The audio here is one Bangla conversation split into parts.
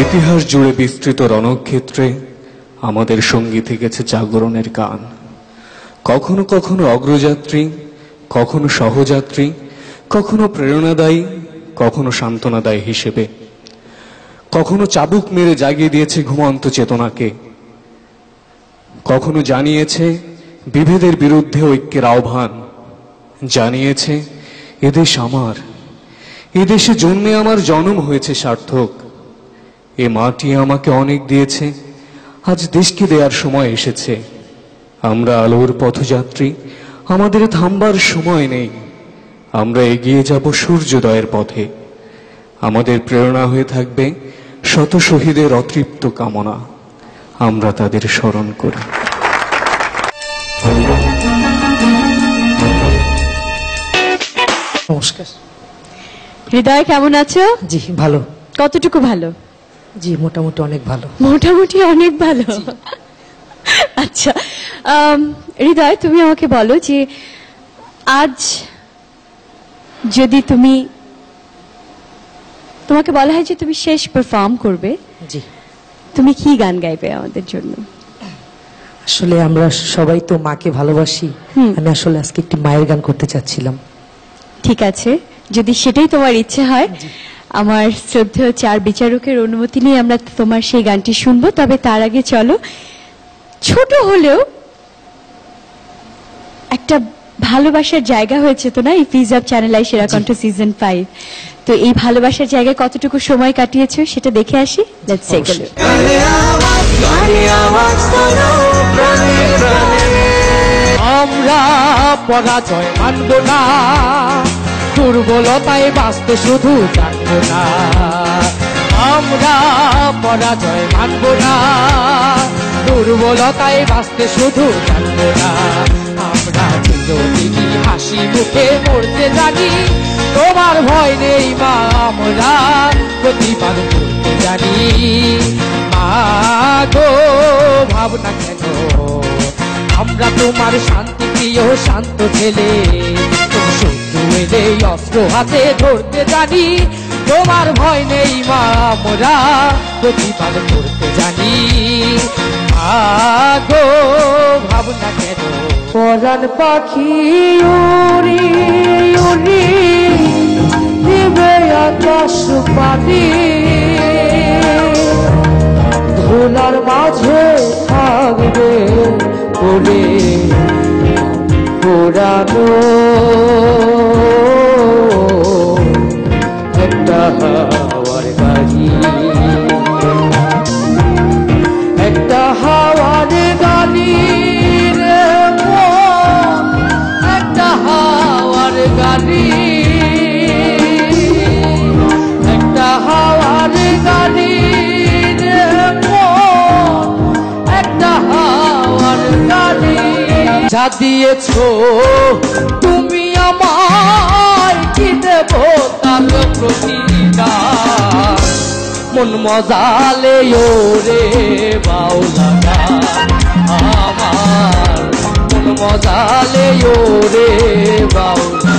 ইতিহাস জুড়ে বিস্তৃত রণক্ষেত্রে আমাদের সঙ্গী থেকেছে জাগরণের গান। কখনো কখনো অগ্রযাত্রী, কখনো সহযাত্রী, কখনো প্রেরণাদায়ী, কখনো সান্ত্বনাদায়ী হিসেবে। কখনো চাবুক মেরে জাগিয়ে দিয়েছে ঘুমন্ত চেতনাকে, কখনো জানিয়েছে বিভেদের বিরুদ্ধে ঐক্যের আহ্বান, জানিয়েছে এদেশ আমার, এদেশে জন্মে আমার জন্ম হয়েছে সার্থক, এ মাটি আমাকে অনেক দিয়েছে, আজ দেশকে দেওয়ার সময় এসেছে। আমরা আলোর পথযাত্রী, আমাদের থামবার সময় নেই, আমরা এগিয়ে যাব সূর্যোদয়ের পথে। আমাদের প্রেরণা হয়ে থাকবে শত শহীদের অতৃপ্ত কামনা, আমরা তাদের স্মরণ করি। নমস্কার। হৃদয় কেমন আছো? জি ভালো। কতটুকু ভালো? জি মোটামুটি অনেক ভালো। মোটামুটি অনেক ভালো। আচ্ছা হৃদয়, তুমি আমাকে বলো যে আজ যদি তোমাকে বলা হয় যে তুমি শেষ পারফর্ম করবে, জি তুমি কি গান গাইবে আমাদের জন্য? আসলে আমরা সবাই তো মাকে ভালোবাসি, আমি আসলে আজকে একটি মায়ের গান করতে চাচ্ছিলাম। ঠিক আছে, যদি সেটাই তোমার ইচ্ছে হয়, আমার শ্রদ্ধেয় চার বিচারকের অনুমতি নিয়ে আমরা তোমার সেই গানটি শুনবো। তবে তার আগে চলো, ছোট হলেও একটা ভালোবাসার জায়গা হয়েছে তো না এই ফিজ অফ চ্যানেল আই সেরা কণ্ঠ সিজন 5। তো এই ভালোবাসার জায়গায় কতটুকু সময় কাটিয়েছো সেটা দেখে আসি। Let's take a look. আমরা পরাজয় মানব না, দুর্বলতায় বাঁচতে শুধু জানব না। আমরা পরাজয় মানব না, দুর্বলতায় বাঁচতে শুধু জানব না। আমরা চিরদিনই হাসি মুখে মরতে জানি, তোমার ভয় নেই মা, আমরা প্রতিবাদ করতে জানি। মা গো ভাবনা কেন, আমরা তোমার শান্তি প্রিয় শান্ত ছেলে, শত্রু এলে অস্ত্র হাতে ধরতে জানি, তোমার ভয় নেই মা, আমরা প্রতিবাদ করতে জানি। আগো ভাবনা কেন, পরাণ পাখি উড়ি উড়ি দিবে আকাশ পানি, ধুলার মাঝে থাকবে বলে পুরানো একটা হাওয়ার গাড়ি, একটা হাওয়ার গাড়ি রে মন, একটা হাওয়ার গাড়ি, একটা হাওয়ার গাড়ি রে মন, একটা হাওয়ার গাড়ি। যা দিয়েছো তুমি আমায়, কি দেব তার প্রতিদান, মন মজালে ওরে বাউলা গান আমার, মন মজালে ওরে বাউলা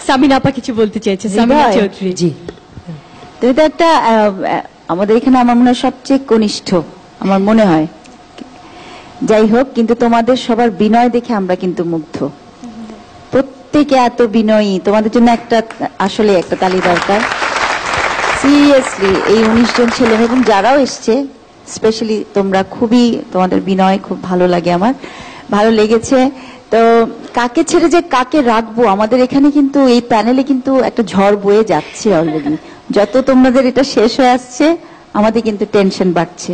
সামিনা আপা কিছু বলতে চাইছে। সামিনা চৌধুরী। জি, তো এটা একটা আমাদের এখানে আমার মনে হয় সবচেয়ে কনিষ্ঠ, আমার মনে হয়। যাই হোক, কিন্তু তোমাদের সবার বিনয় দেখে আমরা কিন্তু মুগ্ধ, প্রত্যেকে এত বিনয়ী। তোমাদের জন্য একটা আসলে একটা তালি দরকার। সিরিয়াসলি এই 19 জন ছেলে এবং যারাও এসছে, স্পেশালি তোমরা, খুবই তোমাদের বিনয় খুব ভালো লাগে, আমার ভালো লেগেছে। তো কাকে ছেড়ে যে কাকে রাখবো, আমাদের এখানে কিন্তু এই প্যানেলে কিন্তু একটা ঝড় বয়ে যাচ্ছে অলরেডি। যত তোমাদের এটা শেষ হয়ে আসছে, আমাদের কিন্তু টেনশন বাড়ছে,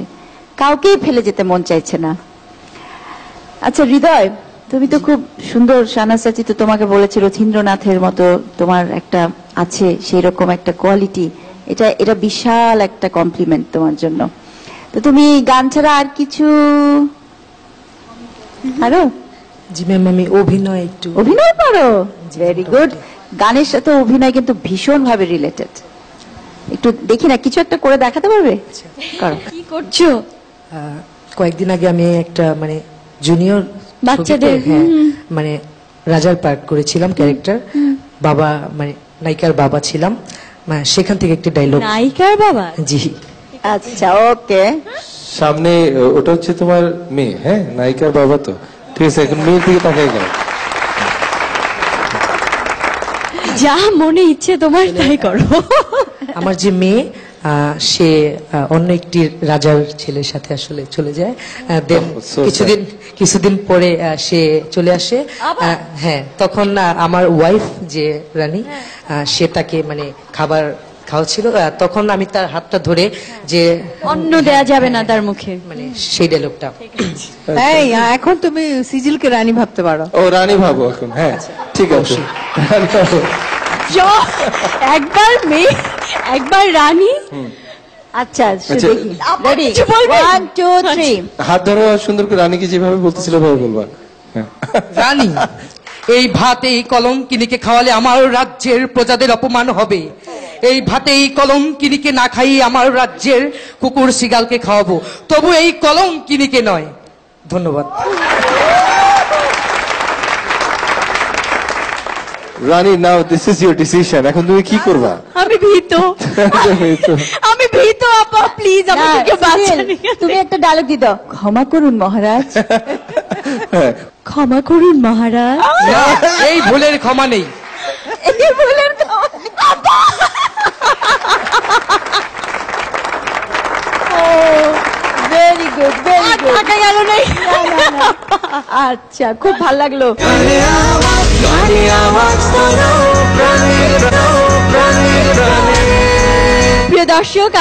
কাউকেই ফেলে যেতে মন চাইছে না। আচ্ছা হৃদয়, তুমি তো খুব সুন্দর, শাহনাজ চাচি তো তোমাকে বলেছে রথীন্দ্রনাথের মতো তোমার একটা আছে সেই রকম একটা কোয়ালিটি, এটা বিশাল একটা কমপ্লিমেন্ট তোমার জন্য। তো তুমি গান ছাড়া আর কিছু আরো? জি ম্যাম, আমি অভিনয় একটু অভিনয় করো, ভেরি গুড। গানের সাথে অভিনয় কিন্তু ভীষণ ভাবে রিলেটেড। একটু দেখি না, কিছু একটা করে দেখাতে পারবে? করো। কি করছো? কয়েকদিন আগে আমি একটা জুনিয়র বাচ্চাদের, ছবি তো, হ্যাঁ, মানে রাজার পার্ট করেছিলাম ক্যারেক্টার, বাবা মানে নায়িকার বাবা ছিলাম, সেখান থেকে একটি ডায়লগ। নায়িকার বাবা? জি। আচ্ছা, ওকে। সামনে ওটা হচ্ছে তোমার মেয়ে, হ্যাঁ, নায়িকার বাবা তো, ঠিক আছে, এখন মেয়ের দিকে তাকাই গেল। যা মনে ইচ্ছে তোমার তাই করো। আমার যে মেয়ে সে অন্য একটি রাজার ছেলের সাথে আসলে চলে যায়, দেন কিছুদিন পরে সে চলে আসে। হ্যাঁ, তখন আমার ওয়াইফ যে রানী, সে তাকে মানে খাবার খাওয়াচ্ছিল, তখন আমি তার হাতটা ধরে যে অন্ন দেয়া যাবে না তার মুখে, মানে সেই ডায়লগটা। এই এখন তুমি সিজিলকে রানী ভাবতে পারো। ও রানী ভাবো এখন, হ্যাঁ ঠিক আছে, রানী ভাবো। একবার মেয়ে একবার রানী। আচ্ছা, আচ্ছা। দেখি। রেডি, কিছু বলবেন? 1 2 3। হাত ধরো, সুন্দর করে রানীকে যেভাবে বলতেছিল ভাবে বলবা। হ্যাঁ। রানী, এই ভাত এই কলঙ্কিনীকে খাওয়ালে আমার রাজ্যের প্রজাদের অপমান হবে। এই ভাতে এই কলঙ্কিনীকে না খাইয়ে আমার রাজ্যের কুকুর শিগালকে খাওয়াবো, তবু এই কলঙ্কিনীকে নয়। ধন্যবাদ। রানী, নাও দিস ইজ ইউর ডিসিশন, এখন তুমি কি করবা? আমি ভীত, আমি ভীত আপা, প্লিজ আমাকে কেউ বাঁচান। তুমি একটা ডায়লগ দি দাও, ক্ষমা করুন মহারাজ। হ্যাঁ, ক্ষমা করুন মহারাজ। না, এই ভুলের ক্ষমা নেই। এই ভুলের ক্ষমা নেই। Very good, very good. থাকা গেল নাই। আচ্ছা, খুব ভালো লাগলো। প্রিয় দর্শক,